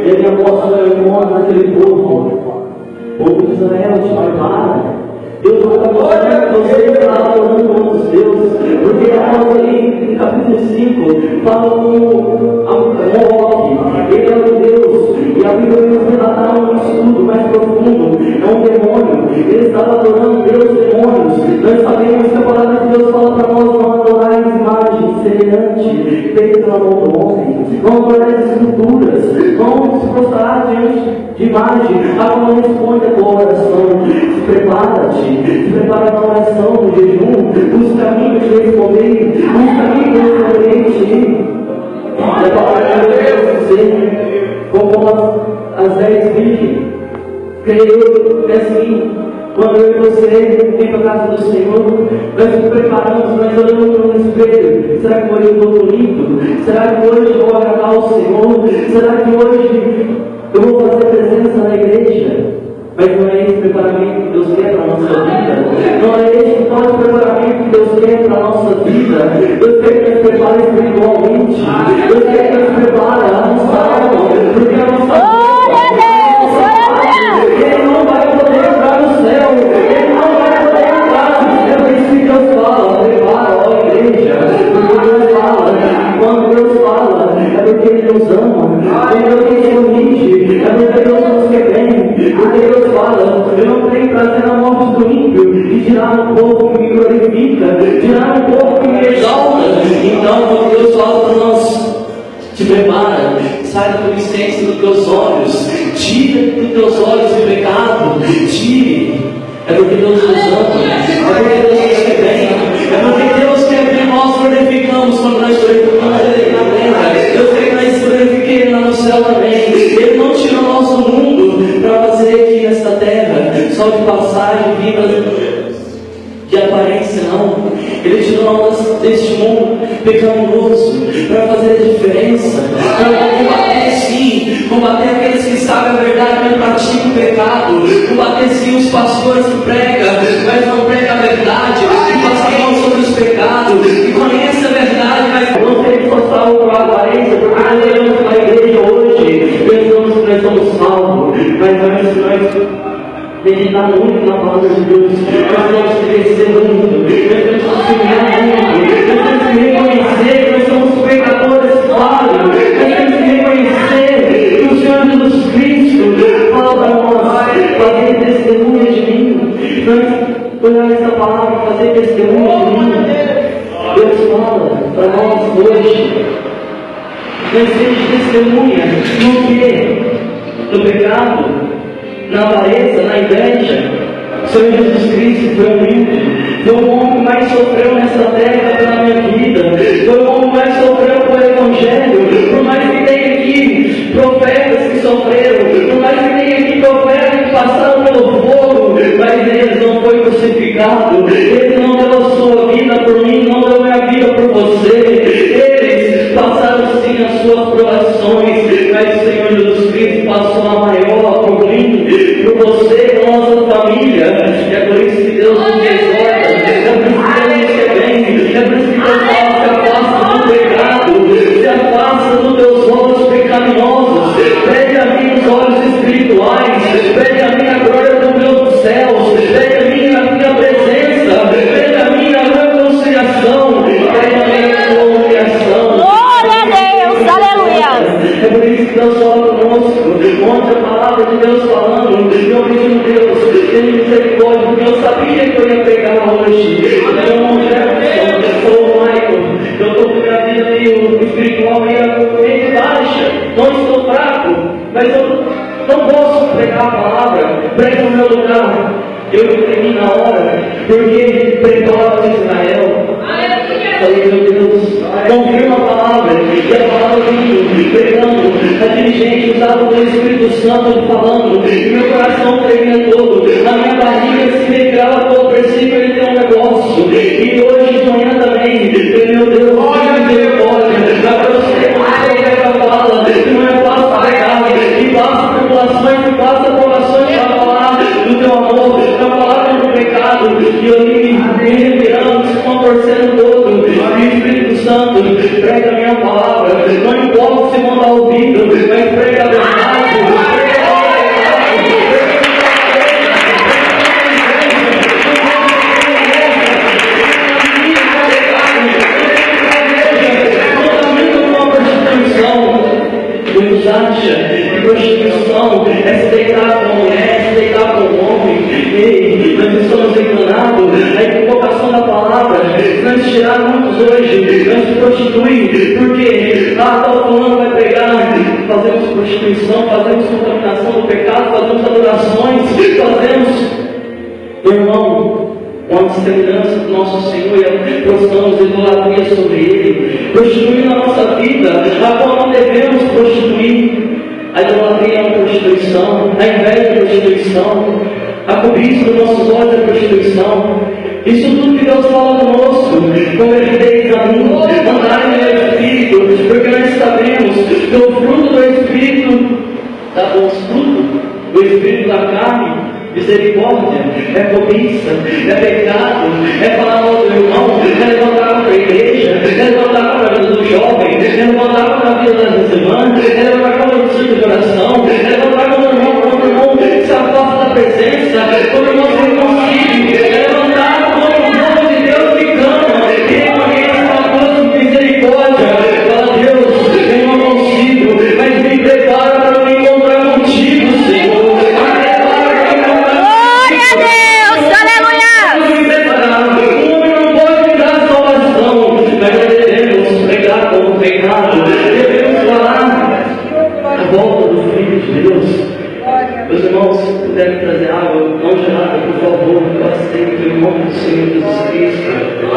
Ele apóstolo era o modo daquele povo de Israel, de prepara. Deus não está mostrando que você está adorando outros deuses, porque nós ali em capítulo 5 fala com Moloque, ele é um Deus, e a Bíblia nos relata um estudo mais profundo, é um demônio, ele estava adorando Deus, demônios. Nós sabemos que a palavra de Deus fala para nós não adorar imagem semelhante, feita pela mão do homem, não adorar esculturas, não se prostrar diante de imagem. Agora responde a tua oração, se prepara na oração, no jejum, os caminhos de responder, os caminhos de responder. E a palavra de Deus dizer, como as 10 virgens, creio que assim, quando eu e você vem para a casa do Senhor, nós nos preparamos, nós olhamos no espelho. Será que hoje eu estou bonito? Será que hoje eu vou agradar ao Senhor? Será que hoje eu vou fazer presença na igreja? Mas não é esse preparamento que Deus quer para a nossa vida. Não é esse o preparamento que Deus quer para a nossa vida. Deus quer que nos prepare espiritualmente. Deus quer que nos prepare a nossa alma. Porque a nossa alma, Ele não vai poder entrar no céu. Ele não vai poder entrar. É por isso que Deus fala, prepara, ó igreja. Porque Deus fala. E quando Deus fala, é porque Ele nos ama. Quando Deus nos corrige, é porque Deus nos quer bem. Porque Deus fala, eu não tenho prazer na morte do ímpio, e tirar um povo que me glorifica, tirar um povo que me exalta. Então, quando Deus fala para nós, te prepara, sai da turbulência dos teus olhos, tira dos teus olhos o pecado, tire. É porque Deus nos ama, é porque Deus nos quer bem, é porque Deus quer que nós glorificamos quando nós glorificamos Ele na terra. Deus quer que nós glorifiquemos lá no céu também. Ele não tirou o nosso mundo para fazer aqui nesta terra só de passagem, vida de aparência, não. Ele tirou nós deste mundo pecaminoso para fazer a diferença, para combater sim, combater aqueles que sabem a verdade, mas praticam o pecado, combater sim os pastores que pregam, mas não pregam a verdade, que passam a mão sobre os pecados, que conhecem a verdade, mas não tem só salvo a aparência, porque nós olhamos para a igreja hoje, pensamos que nós somos salvos, mas nós meditar muito na palavra de Deus, nós temos que crescer muito, nós temos que caminhar muito, nós temos que reconhecer que nós somos pecadores falhos, nós temos que reconhecer que o Senhor Jesus Cristo fala para nós, fazer testemunha de mim, nós olhar essa palavra, fazer testemunha de mim. Deus fala para nós hoje, nós temos testemunha no que? No pecado, na avareza, na inveja. O Senhor Jesus Cristo foi humilde, foi o homem que mais sofreu nessa terra pela minha vida, foi o homem que mais sofreu pelo Evangelho. Por mais que tenha aqui profetas que sofreram, por mais que tenha aqui profetas que passaram pelo fogo, mas eles não foram crucificados, eles não deu a sua vida por mim, não deu a minha vida por você. Eles passaram sim as suas provações, mas o Senhor Jesus Cristo passou a maior por mim, por você, por nossa família. É por isso que Deus nos exorta, é por isso que Deus nos quer bem, é por isso que Deus fala: se afasta do pecado, se afasta dos teus olhos pecaminosos, pede a mim os olhos espirituais, pede a mim a glória do meu céus, pede a mim a minha presença, pede a mim a reconciliação, pede a mim a tua humilhação. Glória a Deus, aleluia. É por isso que Deus fala conosco, onde a palavra de Deus falando, eu pedi, Deus, tenha misericórdia, porque eu sabia que eu ia pregar hoje. Eu não sou Michael, eu estou com minha vida meio espiritual, meio baixa, não estou fraco, mas eu não posso pregar a palavra, prega no meu lugar. Eu preguei na hora, porque pregou a Israel. Falei, meu Deus, confirma a palavra, e a palavra vindo, pregando, a dirigente usava o Espírito Santo falando, e meu coração tremia todo, a minha barriga se revirava todo, parecia que ele tem um negócio, e hoje de manhã também, meu Deus, olha, agora eu sei como a fala, que não é fácil pregar, que passa tribulações, que passa provações para falar do teu amor, para falar do pecado, e eu me revirando, se contorcendo todo, e o Espírito Santo prega a minha palavra, não importa se Prostituição é se deitar com a mulher, se deitar com o homem. Ei, nós estamos enganados. A equivocação da palavra, nós tiraram muitos hoje, nós se prostituem, porque tal fulano vai pregar. Fazemos prostituição, fazemos contaminação do pecado, fazemos adorações, fazemos, irmão, com a semelhança do nosso Senhor, e prostramos idolatria sobre Ele, prostituindo a nossa vida, a qual não devemos prostituir. A idolatria é uma prostituição, a inveja é prostituição, a cobiça dos nossos olhos é prostituição. Isso tudo que Deus fala conosco, converteis a mim, andai no meu Espírito, porque nós sabemos que o fruto do Espírito, os frutos do Espírito da carne, misericórdia, é cobiça, é pecado, é falar mal do irmão, é levantar contra a igreja, é levantar contra a vida do jovem,